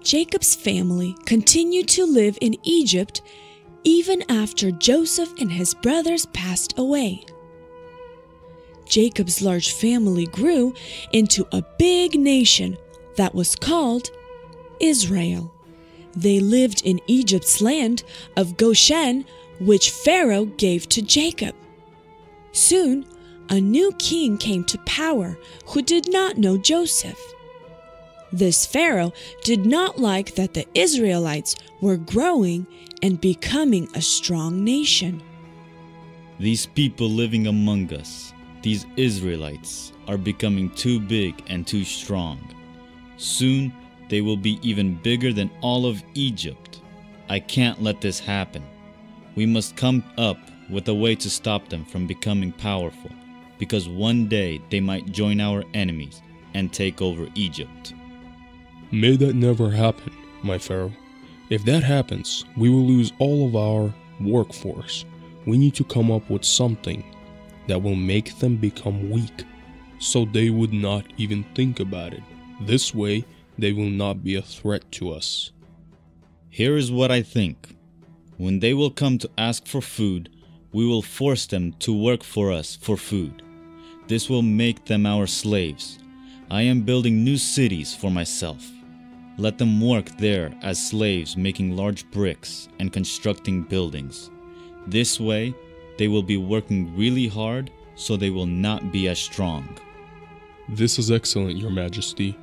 Jacob's family continued to live in Egypt even after Joseph and his brothers passed away. Jacob's large family grew into a big nation that was called Israel. They lived in Egypt's land of Goshen, which Pharaoh gave to Jacob. Soon, a new king came to power who did not know Joseph. This Pharaoh did not like that the Israelites were growing and becoming a strong nation. These people living among us, these Israelites, are becoming too big and too strong. Soon, they will be even bigger than all of Egypt. I can't let this happen. We must come up with a way to stop them from becoming powerful, because one day they might join our enemies and take over Egypt. May that never happen, my Pharaoh. If that happens, we will lose all of our workforce. We need to come up with something that will make them become weak, so they would not even think about it. This way, they will not be a threat to us. Here is what I think. When they will come to ask for food, we will force them to work for us for food. This will make them our slaves. I am building new cities for myself. Let them work there as slaves, making large bricks and constructing buildings. This way, they will be working really hard, so they will not be as strong. This is excellent, Your Majesty.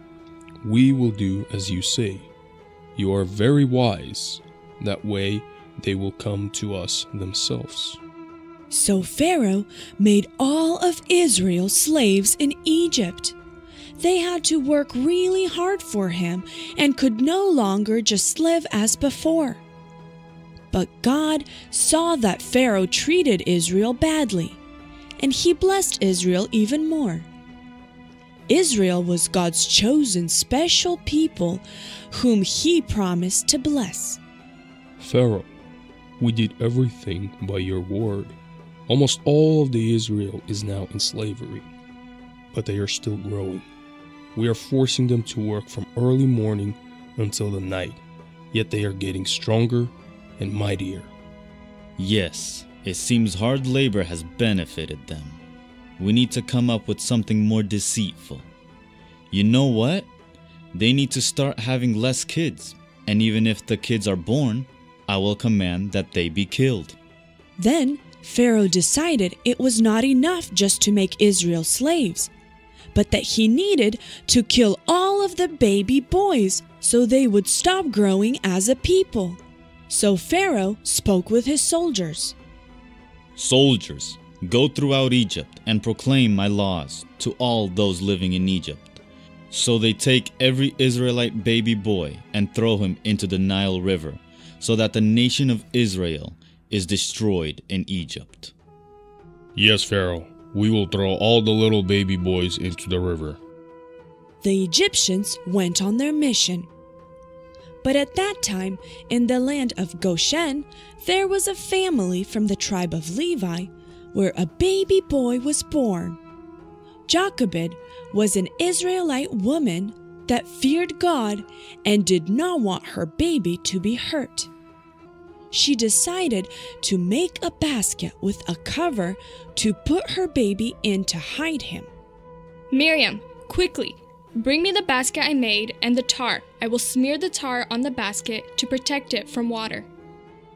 We will do as you say. You are very wise. That way, they will come to us themselves. So Pharaoh made all of Israel slaves in Egypt. They had to work really hard for him and could no longer just live as before. But God saw that Pharaoh treated Israel badly, and he blessed Israel even more. Israel was God's chosen special people whom he promised to bless. Pharaoh, we did everything by your word. Almost all of the Israel is now in slavery, but they are still growing. We are forcing them to work from early morning until the night, yet they are getting stronger and mightier. Yes, it seems hard labor has benefited them. We need to come up with something more deceitful. You know what? They need to start having less kids, and even if the kids are born, I will command that they be killed. Then Pharaoh decided it was not enough just to make Israel slaves, but that he needed to kill all of the baby boys so they would stop growing as a people. So Pharaoh spoke with his soldiers. Soldiers, go throughout Egypt and proclaim my laws to all those living in Egypt. So they take every Israelite baby boy and throw him into the Nile River, so that the nation of Israel is destroyed in Egypt. Yes, Pharaoh. We will throw all the little baby boys into the river. The Egyptians went on their mission. But at that time, in the land of Goshen, there was a family from the tribe of Levi where a baby boy was born. Jochebed was an Israelite woman that feared God and did not want her baby to be hurt. She decided to make a basket with a cover to put her baby in to hide him. Miriam, quickly, bring me the basket I made and the tar. I will smear the tar on the basket to protect it from water.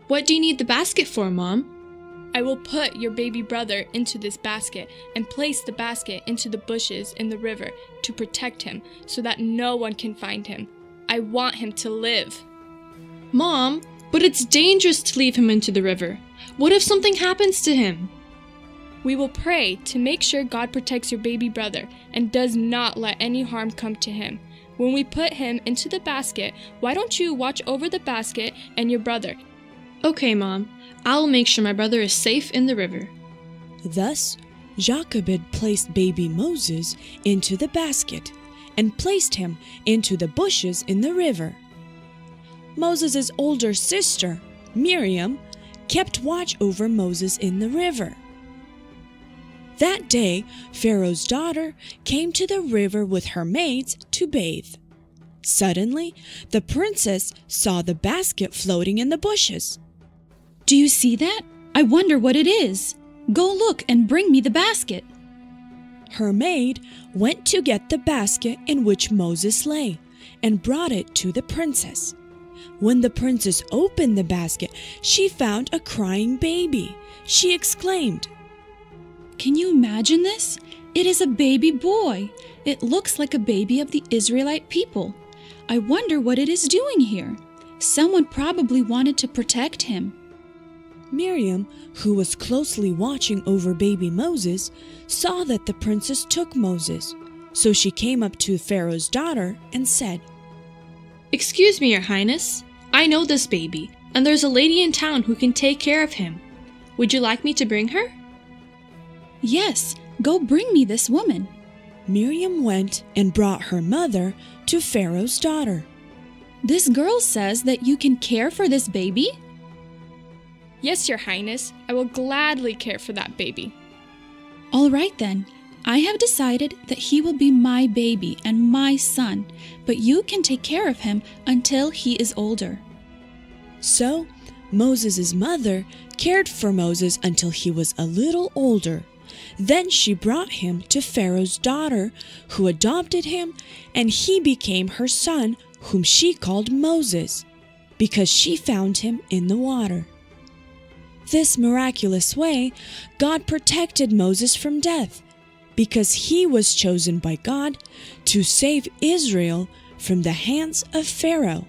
What do you need the basket for, Mom? I will put your baby brother into this basket and place the basket into the bushes in the river to protect him so that no one can find him. I want him to live. Mom, but it's dangerous to leave him into the river. What if something happens to him? We will pray to make sure God protects your baby brother and does not let any harm come to him. When we put him into the basket, why don't you watch over the basket and your brother? Okay, Mom. I'll make sure my brother is safe in the river. Thus, Jochebed placed baby Moses into the basket and placed him into the bushes in the river. Moses' older sister, Miriam, kept watch over Moses in the river. That day, Pharaoh's daughter came to the river with her maids to bathe. Suddenly, the princess saw the basket floating in the bushes. Do you see that? I wonder what it is. Go look and bring me the basket. Her maid went to get the basket in which Moses lay and brought it to the princess. When the princess opened the basket, she found a crying baby. She exclaimed, Can you imagine this? It is a baby boy. It looks like a baby of the Israelite people. I wonder what it is doing here. Someone probably wanted to protect him. Miriam, who was closely watching over baby Moses, saw that the princess took Moses. So she came up to Pharaoh's daughter and said, Excuse me, Your Highness. I know this baby, and there's a lady in town who can take care of him. Would you like me to bring her? Yes, go bring me this woman. Miriam went and brought her mother to Pharaoh's daughter. This girl says that you can care for this baby? Yes, Your Highness, I will gladly care for that baby. All right then. I have decided that he will be my baby and my son, but you can take care of him until he is older. So Moses' mother cared for Moses until he was a little older. Then she brought him to Pharaoh's daughter, who adopted him, and he became her son, whom she called Moses, because she found him in the water. This miraculous way, God protected Moses from death, because he was chosen by God to save Israel from the hands of Pharaoh.